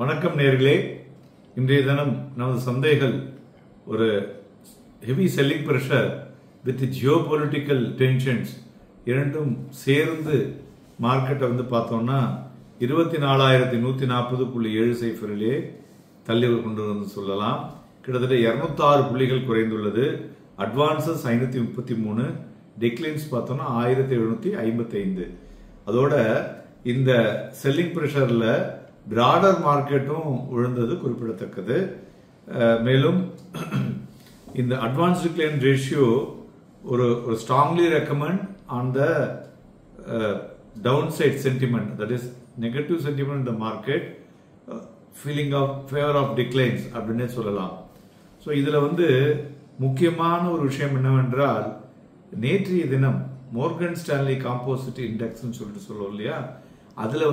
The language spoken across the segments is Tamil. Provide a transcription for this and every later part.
வணக்கம் நேர்களே. இன்றைய தினம் நமது சந்தைகள் ஒரு heavy selling pressure with geopolitical tensions இரண்டும் சேர்ந்து மார்க்கெட்டை பார்த்தோம்னா 24,140.70 தள்ளி கொண்டு வந்து சொல்லலாம். கிட்டத்தட்ட 206 புள்ளிகள் குறைந்துள்ளது. அட்வான்சஸ் 533, டிக்ளைன்ஸ் பார்த்தோம்னா 1755. அதோட இந்த செல்லிங் பிரஷர்ல பிராடர் மார்க்கெட்டும் விழுந்தது குறிப்பிடத்தக்கது. மேலும் இந்த அட்வான்ஸ் டிக்ளைன் ரேஷியோ ஒரு strongly recommend on the downside sentiment, that is negative sentiment in the market, feeling of favour of declines அப்படின்னே சொல்லலாம். ஸோ இதில் முக்கியமான ஒரு விஷயம் என்னவென்றால், நேற்றைய தினம் மோர்கன் ஸ்டான்லி காம்போசிட் இண்டெக்ஸ்ன்னு சொல்லுவோம் இல்லையா, அதில்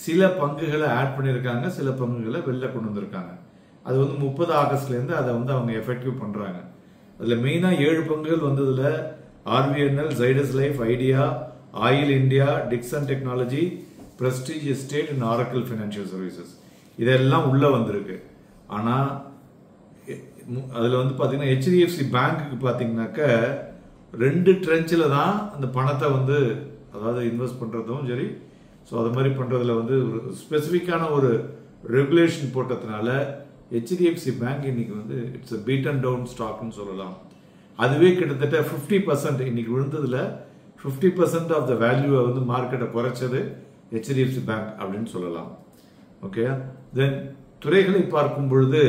சில பங்குகளை ஆட் பண்ணியிருக்காங்க, சில பங்குகளை வெளில கொண்டு வந்திருக்காங்க. அது 30 ஆகஸ்ட்லேருந்து அதை அவங்க எஃபெக்டிவ் பண்ணுறாங்க. அதில் மெயினாக 7 பங்குகள் வந்ததில் RVNL, Zydus Life, Idea, Oil India, Dixon Technology, Prestige Estate and Oracle Financial Services இதெல்லாம் உள்ளே வந்திருக்கு. ஆனால் அதில் பார்த்தீங்கன்னா ஹெச்டிஎஃப்சி பேங்க்குக்கு பார்த்தீங்கன்னாக்க 2 ட்ரெஞ்சில் தான் அந்த பணத்தை அதாவது இன்வெஸ்ட் பண்ணுறதும் சரி, ஸோ அது மாதிரி பண்ணுறதுல ஒரு ஸ்பெசிஃபிக்கான ஒரு ரெகுலேஷன் போட்டதுனால ஹெச்டிஎஃப்சி பேங்க் இன்னைக்கு இட்ஸ் பீட் அண்ட் டவுன் ஸ்டாக்னு சொல்லலாம். அதுவே கிட்டத்தட்ட 50% இன்னைக்கு விழுந்ததுல 50% ஆஃப் த வேல்யூவை மார்க்கெட்டை குறைச்சது ஹெச்டிஎஃப்சி பேங்க் அப்படின்னு சொல்லலாம். ஓகே, தென் துறைகளை பார்க்கும் பொழுது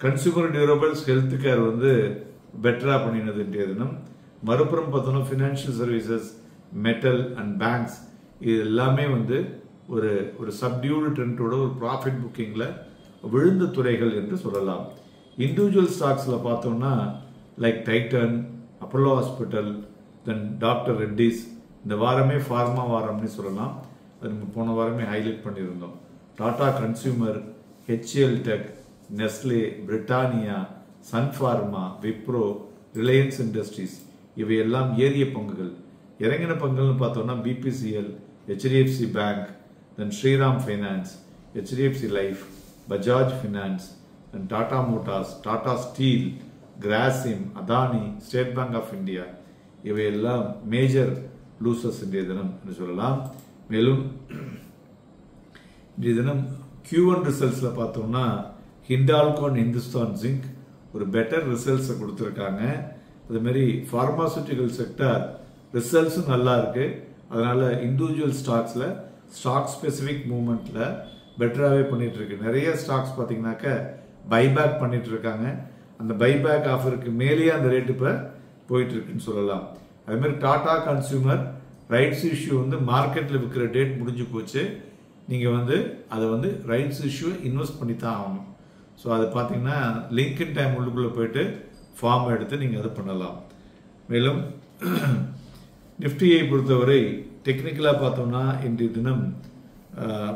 கன்சூமர் டியூரபிள்ஸ், ஹெல்த் கேர் பெட்டரா பண்ணினது இன்றைய தினம். மறுபுறம் பார்த்தோம்னா financial services, metal and banks இது எல்லாமே ஒரு சப்டியூடு ட்ரெண்டோட ஒரு ப்ராஃபிட் புக்கிங்ல விழுந்த துறைகள் என்று சொல்லலாம். இண்டிவிஜுவல் ஸ்டாக்ஸ்ல பார்த்தோம்னா லைக் டைட்டன், அப்போலோ ஹாஸ்பிட்டல், தென் டாக்டர் ரெட்டிஸ், இந்த வாரமே ஃபார்மா வாரம்னு சொல்லலாம். அது நம்ம போன வாரமே ஹைலைட் பண்ணியிருந்தோம். Tata Consumer, HCL Tech, Nestle, Britannia, Sun Pharma, Wipro, Reliance Industries இவையெல்லாம் ஏறிய பங்குகள். இறங்கின பங்குகள்னு பார்த்தோம்னா BPCL, HDFC Bank, then Shriram Finance, HDFC Life, Bajaj Finance, then Tata Motors, Tata Steel, Grasim, Adani, State Bank of India இவையெல்லாம் மேஜர் லூசர்ஸ் இன்றைய தினம் என்று சொல்லலாம். மேலும் இன்றைய தினம் Q1 ரிசல்ட்ஸ்ல பார்த்தோம்னா ஹிண்டால்கோ, இந்துஸ்தான் ஜிங்க் ஒரு பெட்டர் ரிசல்ட்ஸை கொடுத்துருக்காங்க. அதே மாதிரி பார்மாசூட்டிக்கல் செக்டர் ரிசல்ட்ஸும் நல்லா இருக்கு. அதனால இண்டிவிஜுவல் ஸ்டாக்ஸ்ல ஸ்டாக் ஸ்பெசிபிக் மூவ்மெண்ட்ல பெட்டராகவே பண்ணிட்டு இருக்கு. நிறைய ஸ்டாக்ஸ் பார்த்தீங்கன்னாக்க பைபேக் பண்ணிட்டு இருக்காங்க. அந்த பைபேக் ஆஃபருக்கு மேலேயே அந்த ரேட் இப்போ போயிட்டு இருக்குன்னு சொல்லலாம். அதே மாதிரி டாடா கன்சியூமர் ரைட்ஸ் இஷ்யூ மார்க்கெட்ல விற்கிற டேட் முடிஞ்சு போச்சு. நீங்க அதை ரைட்ஸ் இஷ்யூ இன்வெஸ்ட் பண்ணி தான் ஆகணும். ஸோ அது பார்த்தீங்கன்னா லிங்க்இன் டைம் உள்ளுக்குள்ள போயிட்டு ஃபார்ம் எடுத்து நீங்க அதை பண்ணலாம். மேலும் நிஃப்டியை பொறுத்தவரை டெக்னிக்கலா பார்த்தோம்னா இன்றைய தினம்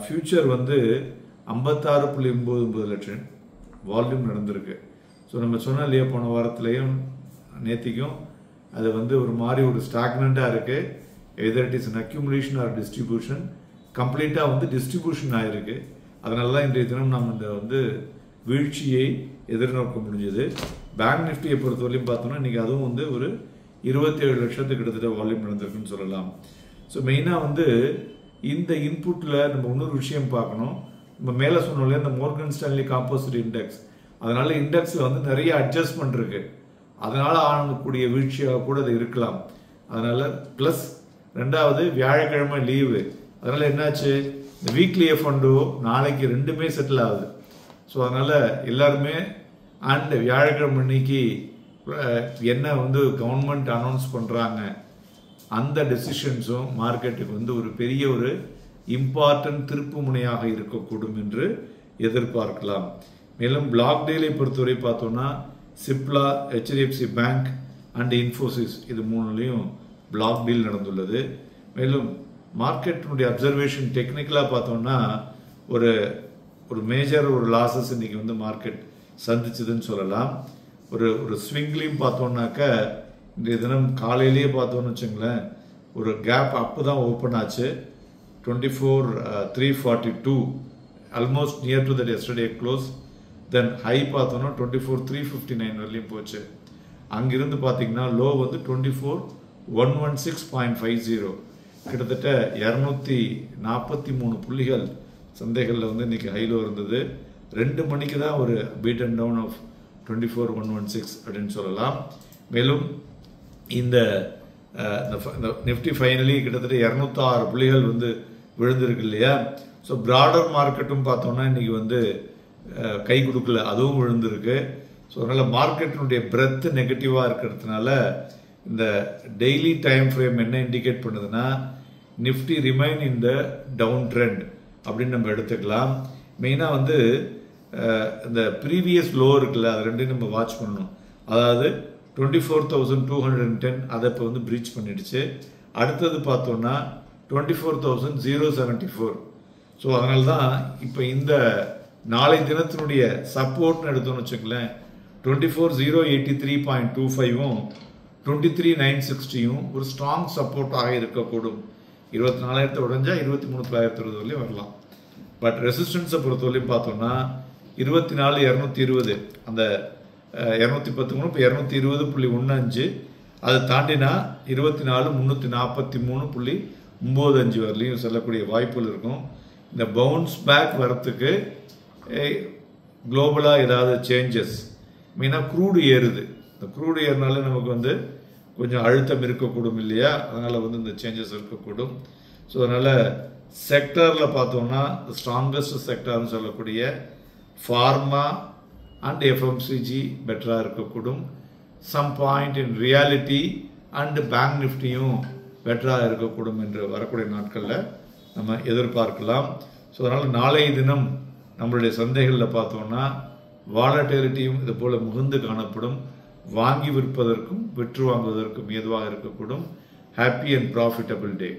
ஃபியூச்சர் 56.99 லட்சம் வால்யூம் நடந்திருக்கு. ஸோ நம்ம சொன்ன இல்லையா, போன வாரத்திலையும் நேத்திக்கும் அது ஒரு மாதிரி ஒரு ஸ்டாக்னண்டா இருக்கு. Either it is an accumulation or distribution. கம்ப்ளீட்டா டிஸ்ட்ரிபியூஷன் ஆயிருக்கு. அதனால தான் இன்றைய தினம் நம்ம இந்த வீழ்ச்சியை எதிர்நோக்க முடிஞ்சது. பேங்க் நிஃப்டியை பொறுத்தவரையும் பார்த்தோம்னா இன்னைக்கு அதுவும் ஒரு 27 லட்சத்துக்கு கிட்டத்தட்ட வால்யூம் நடந்திருக்குன்னு சொல்லலாம். ஸோ மெயினாக இந்த இன்புட்ல நம்ம இன்னொரு விஷயம் பார்க்கணும். நம்ம மேலே சொன்னோம் இல்லையா, இந்த மோர்கன் ஸ்டான்லி காம்போசிட் இண்டெக்ஸ், அதனால இண்டெக்ஸ்ல நிறைய அட்ஜஸ்ட்மெண்ட் இருக்கு. அதனால ஆகக்கூடிய வீழ்ச்சியாக கூட அது இருக்கலாம். அதனால பிளஸ் ரெண்டாவது வியாழக்கிழமை லீவு, அதனால என்னாச்சு, இந்த வீக்லி எஃப்எண்டோ நாளைக்கு ரெண்டுமே செட்டில் ஆகுது. ஸோ அதனால எல்லாருமே அண்ட் வியாழக்கிழமை அன்னைக்கு என்ன கவர்மெண்ட் அனௌன்ஸ் பண்றாங்க அந்த டெசிஷன்ஸும் மார்க்கெட்டுக்கு ஒரு பெரிய ஒரு இம்பார்ட்டன்ட் திருப்பு முனையாக இருக்கக்கூடும் என்று எதிர்பார்க்கலாம். மேலும் பிளாக் டீலை பொறுத்தவரை பார்த்தோம்னா Cipla, HDFC bank and Infosys இது மூணுலையும் பிளாக் டீல் நடந்துள்ளது. மேலும் மார்க்கெட்டினுடைய அப்சர்வேஷன் டெக்னிக்கலா பார்த்தோம்னா ஒரு மேஜர் ஒரு லாசஸ் இன்னைக்கு மார்க்கெட் சந்திச்சதுன்னு சொல்லலாம். ஒரு ஸ்விங்லையும் பார்த்தோம்னாக்க இன்றைய தினம் காலையிலேயே பார்த்தோம்னு வச்சுங்களேன், ஒரு கேப் அப்பு தான் ஓப்பன் ஆச்சு. 24,342 almost near to that yesterday close. Then high பார்த்தோன்னா 24,359 வரலையும் போச்சு. அங்கிருந்து பார்த்தீங்கன்னா லோ வந்து 24,116.50, கிட்டத்தட்ட 243 புள்ளிகள் சந்தைகளில் வந்து இன்னைக்கு ஹைலோ இருந்தது. 2 மணிக்கு தான் ஒரு பீட் அண்ட் டவுன் ஆஃப் 24,116 அப்படின்னு சொல்லலாம். மேலும் இந்த நிஃப்டி ஃபைனலி கிட்டத்தட்ட 206 புள்ளிகள் வந்து விழுந்திருக்கு இல்லையா. ஸோ பிராடர் மார்க்கெட்டும் பார்த்தோம்னா இன்னைக்கு வந்து கை கொடுக்கல, அதுவும் விழுந்திருக்கு. ஸோ அதனால் மார்க்கெட்டினுடைய பிரெத் நெகட்டிவாக இருக்கிறதுனால இந்த டெய்லி டைம் ஃப்ரேம் என்ன இண்டிகேட் பண்ணுதுன்னா நிஃப்டி ரிமைன் இன் த டவுன் ட்ரெண்ட் அப்படின்னு நம்ம எடுத்துக்கலாம். மெயினாக வந்து இந்த ப்ரீவியஸ் லோ இருக்குல்ல, அது ரெண்டையும் நம்ம வாட்ச் பண்ணணும். அதாவது 24,210 அதை இப்போ வந்து பிரீச் பண்ணிடுச்சு. அடுத்தது பார்த்தோம்னா 24,074. ஸோ அதனால தான் இப்போ இந்த நாளை தினத்தினுடைய சப்போர்ட்னு எடுத்தோம்னு வச்சுக்கலேன், 24,083.25ம் 23,960யும் ஒரு ஸ்ட்ராங் சப்போர்ட்டாக இருக்கக்கூடும். 24,000 உடைஞ்சா 23,920 வரலையும் வரலாம். பட் ரெசிஸ்டன்ஸை பொறுத்தவரையும் பார்த்தோம்னா 24,220, அந்த 210 இப்போ 220.15, அதை தாண்டினா 24,343.95 வரலையும் செல்லக்கூடிய வாய்ப்புகள் இருக்கும். இந்த பவுன்ஸ் பேக் வரத்துக்கு குளோபலாக ஏதாவது சேஞ்சஸ், மெயினாக க்ரூடு ஏறுது. இந்த க்ரூடு ஏறினாலே நமக்கு வந்து கொஞ்சம் அழுத்தம் இருக்கக்கூடும் இல்லையா, அதனால் வந்து இந்த சேஞ்சஸ் இருக்கக்கூடும். ஸோ அதனால் செக்டரில் பார்த்தோம்னா ஸ்ட்ராங்கஸ்ட் செக்டர்னு சொல்லக்கூடிய ஃபார்மா அண்ட் எஃப்எம்சிஜி பெட்டராக இருக்கக்கூடும். Some point in reality and bank நிஃப்டியும் பெட்டராக இருக்கக்கூடும் என்று வரக்கூடிய நாட்களில் நம்ம எதிர்பார்க்கலாம். ஸோ அதனால் நாளைய தினம் நம்மளுடைய சந்தைகளில் பார்த்தோம்னா வாலட்டிலிட்டியும் இது போல் மிகுந்து காணப்படும். வாங்கி விற்பதற்கும் விற்று வாங்குவதற்கும் ஏதுவாக இருக்கக்கூடும். Happy and profitable day.